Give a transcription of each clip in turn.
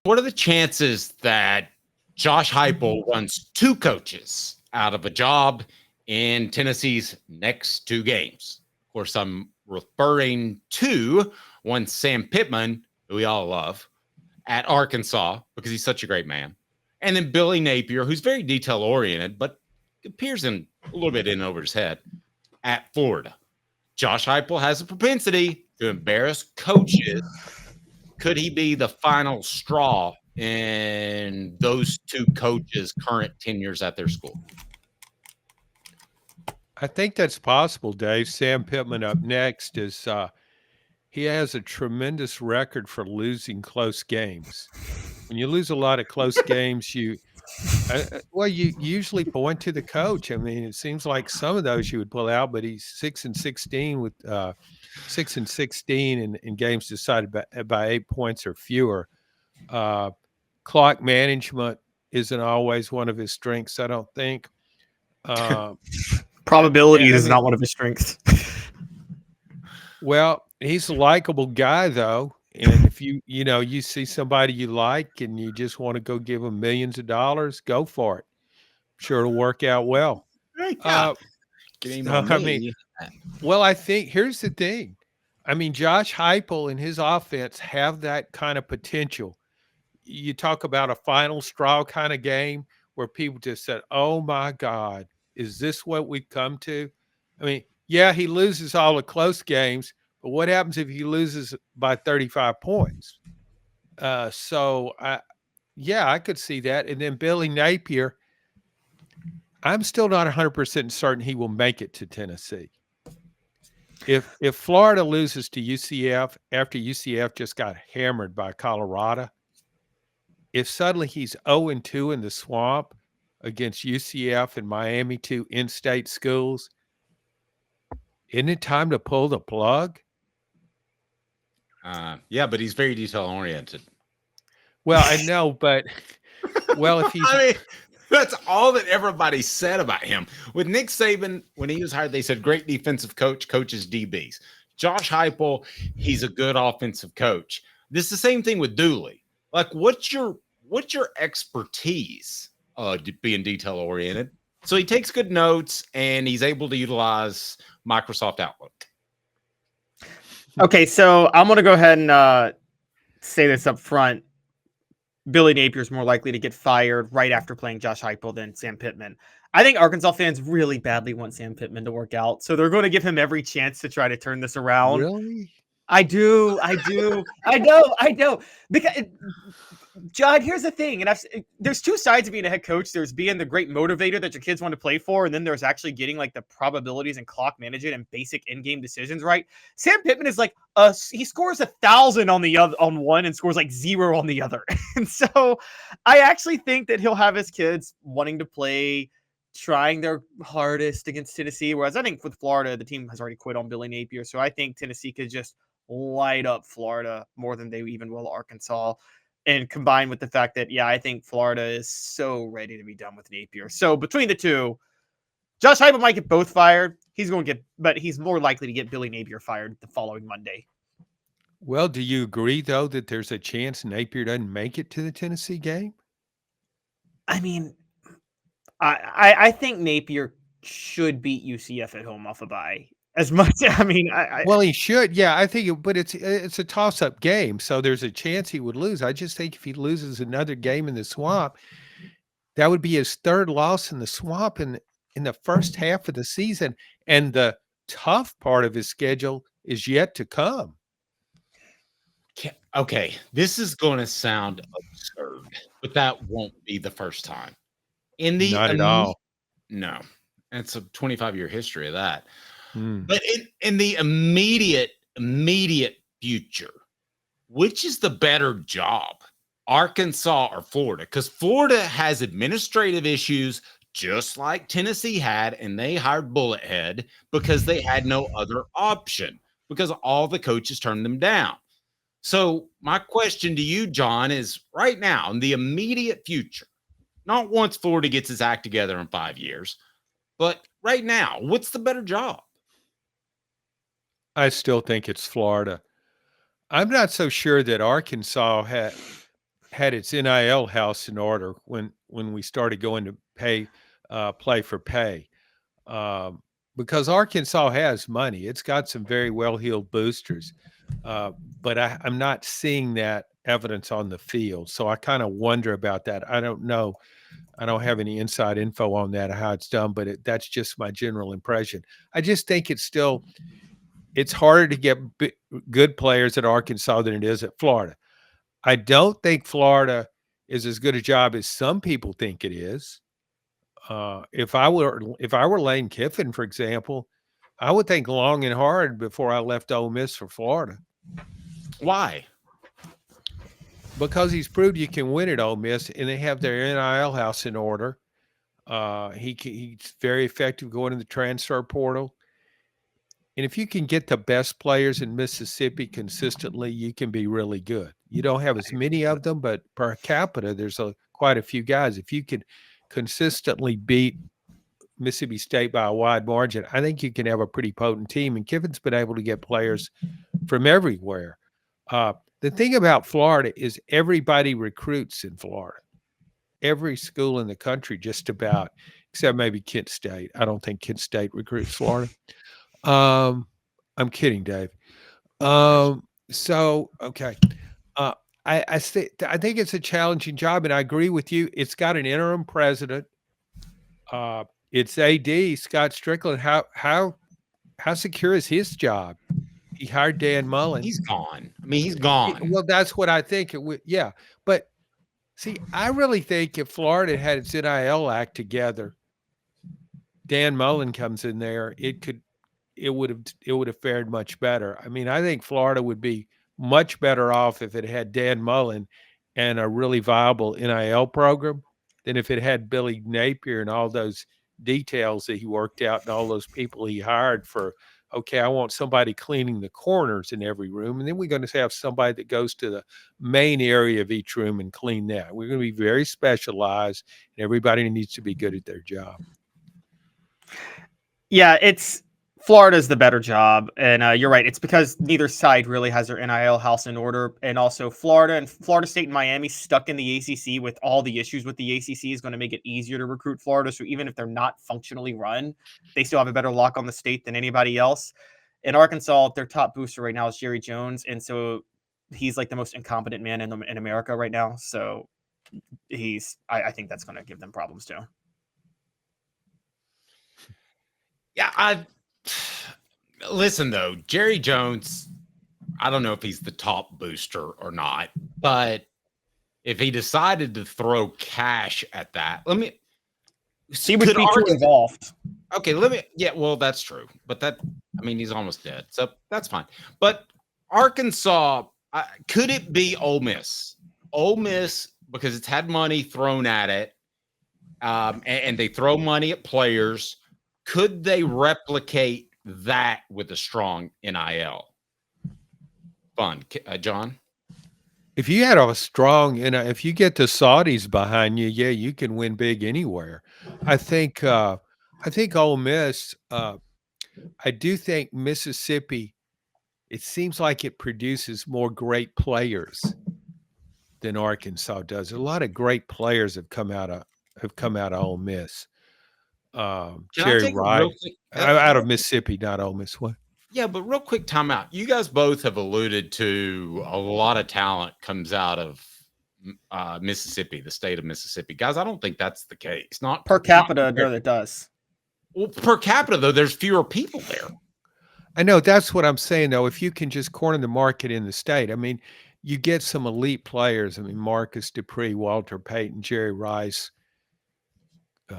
What are the chances that Josh Heupel runs two coaches out of a job in Tennessee's next two games? Of course, I'm referring to one Sam Pittman, who we all love, at Arkansas because he's such a great man, and then Billy Napier, who's very detail oriented, but appears in a little bit in over his head at Florida. Josh Heupel has a propensity to embarrass coaches. Could he be the final straw in those two coaches' current tenures at their school? I think that's possible, Dave. Sam Pittman up next is he has a tremendous record for losing close games. When you lose a lot of close games, you usually point to the coach. I mean, it seems like some of those you would pull out, but he's 6-16 with 6-16 in games decided by 8 points or fewer. Clock management isn't always one of his strengths, I don't think. Probability is not one of his strengths. Well, he's a likable guy, though. And if you see somebody you like and you just want to go give them millions of dollars, go for it. I'm sure it'll work out well. I think here's the thing. I mean, Josh Heupel and his offense have that kind of potential. You talk about a final straw kind of game where people just said, oh, my God, is this what we've come to? I mean, yeah, he loses all the close games, but what happens if he loses by 35 points? I could see that. And then Billy Napier, I'm still not 100% certain he will make it to Tennessee. If Florida loses to UCF after UCF just got hammered by Colorado, if suddenly he's 0-2 in the swamp against UCF and Miami, two in-state schools, isn't it time to pull the plug? Yeah, but he's very detail-oriented. Well, I know, but if he's... I mean, that's all that everybody said about him. With Nick Saban, when he was hired, they said great defensive coach, coaches DBs. Josh Heupel, he's a good offensive coach. This is the same thing with Dooley. Like, what's your expertise being detail oriented? So he takes good notes and he's able to utilize Microsoft Outlook. Okay, so I'm going to go ahead and say this up front. Billy Napier is more likely to get fired right after playing Josh Heupel than Sam Pittman. I think Arkansas fans really badly want Sam Pittman to work out, so they're going to give him every chance to try to turn this around. Really? I do. I know. Because, John, here's the thing, and there's two sides of being a head coach. There's being the great motivator that your kids want to play for, and then there's actually getting like the probabilities and clock management and basic in-game decisions right. Sam Pittman is like he scores 1,000 on one and scores like 0 on the other, and so I actually think that he'll have his kids wanting to play, trying their hardest against Tennessee. Whereas I think with Florida, the team has already quit on Billy Napier, so I think Tennessee could just light up Florida more than they even will Arkansas. And combined with the fact that, I think Florida is so ready to be done with Napier. So between the two, Josh Heupel might get both fired. But he's more likely to get Billy Napier fired the following Monday. Well, do you agree, though, that there's a chance Napier doesn't make it to the Tennessee game? I mean, I think Napier should beat UCF at home off a bye. As much, I mean, well, he should, I think, but it's a toss-up game, so there's a chance he would lose. I just think if he loses another game in the swamp, that would be his third loss in the swamp in the first half of the season, and the tough part of his schedule is yet to come. Okay, this is going to sound absurd, but that won't be the first time. Not at all. No, it's a 25-year history of that. But in the immediate future, which is the better job, Arkansas or Florida? Because Florida has administrative issues just like Tennessee had, and they hired Bullet Head because they had no other option because all the coaches turned them down. So my question to you, John, is right now in the immediate future, not once Florida gets its act together in 5 years, but right now, what's the better job? I still think it's Florida. I'm not so sure that Arkansas had its NIL house in order when we started going to play for pay. Because Arkansas has money. It's got some very well-heeled boosters. But I'm not seeing that evidence on the field. So I kind of wonder about that. I don't know. I don't have any inside info on that, how it's done, but that's just my general impression. I just think it's harder to get good players at Arkansas than it is at Florida. I don't think Florida is as good a job as some people think it is. If I were Lane Kiffin, for example, I would think long and hard before I left Ole Miss for Florida. Why? Because he's proved you can win at Ole Miss, and they have their NIL house in order. He's very effective going in the transfer portal. And if you can get the best players in Mississippi consistently, you can be really good. You don't have as many of them, but per capita, there's quite a few guys. If you could consistently beat Mississippi State by a wide margin, I think you can have a pretty potent team. And Kiffin's been able to get players from everywhere. The thing about Florida is everybody recruits in Florida. Every school in the country, just about, except maybe Kent State. I don't think Kent State recruits Florida. I'm kidding, Dave. Okay. I think it's a challenging job, and I agree with you. It's got an interim president. It's AD Scott Strickland. How secure is his job? He hired Dan Mullen. He's gone. I mean, he's gone. Well, that's what I think it would. Yeah, but see, I really think if Florida had its NIL act together, Dan Mullen comes in there, it would have fared much better. I mean, I think Florida would be much better off if it had Dan Mullen and a really viable NIL program than if it had Billy Napier and all those details that he worked out and all those people he hired for, okay, I want somebody cleaning the corners in every room. And then we're going to have somebody that goes to the main area of each room and clean that. We're going to be very specialized, and everybody needs to be good at their job. Yeah, Florida's the better job, and you're right. It's because neither side really has their NIL house in order, and also Florida State and Miami stuck in the ACC with all the issues with the ACC is going to make it easier to recruit Florida. So even if they're not functionally run, they still have a better lock on the state than anybody else. In Arkansas, their top booster right now is Jerry Jones, and so he's like the most incompetent man in America right now. So I think that's going to give them problems too. Yeah, listen, though, Jerry Jones, I don't know if he's the top booster or not, but if he decided to throw cash at that, he would be too involved. Okay, well, that's true. But he's almost dead, so that's fine. But Arkansas, could it be Ole Miss? Ole Miss, because it's had money thrown at it, and they throw money at players. Could they replicate that with a strong NIL? Fun, John. If you had a strong, if you get the Saudis behind you, yeah, you can win big anywhere. I think Ole Miss. I do think Mississippi. It seems like it produces more great players than Arkansas does. A lot of great players have come out of Ole Miss. Jerry Wright out of Mississippi, not Ole Miss. What? Yeah, but real quick time out. You guys both have alluded to a lot of talent comes out of Mississippi, the state of Mississippi. Guys, I don't think that's the case. Not per capita, no, it does. Well, per capita, though, there's fewer people there. I know. That's what I'm saying, though. If you can just corner the market in the state, I mean, you get some elite players. I mean, Marcus Dupree, Walter Payton, Jerry Rice,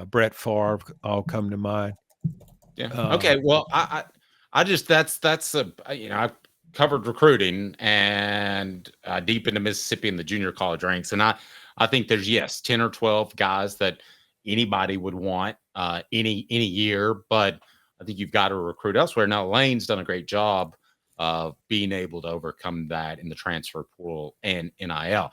Brett Favre all come to mind. Yeah. Okay. Well, I just I've covered recruiting and deep into Mississippi in the junior college ranks, and I think there's 10 or 12 guys that anybody would want any year, but I think you've got to recruit elsewhere. Now, Lane's done a great job of being able to overcome that in the transfer portal and NIL.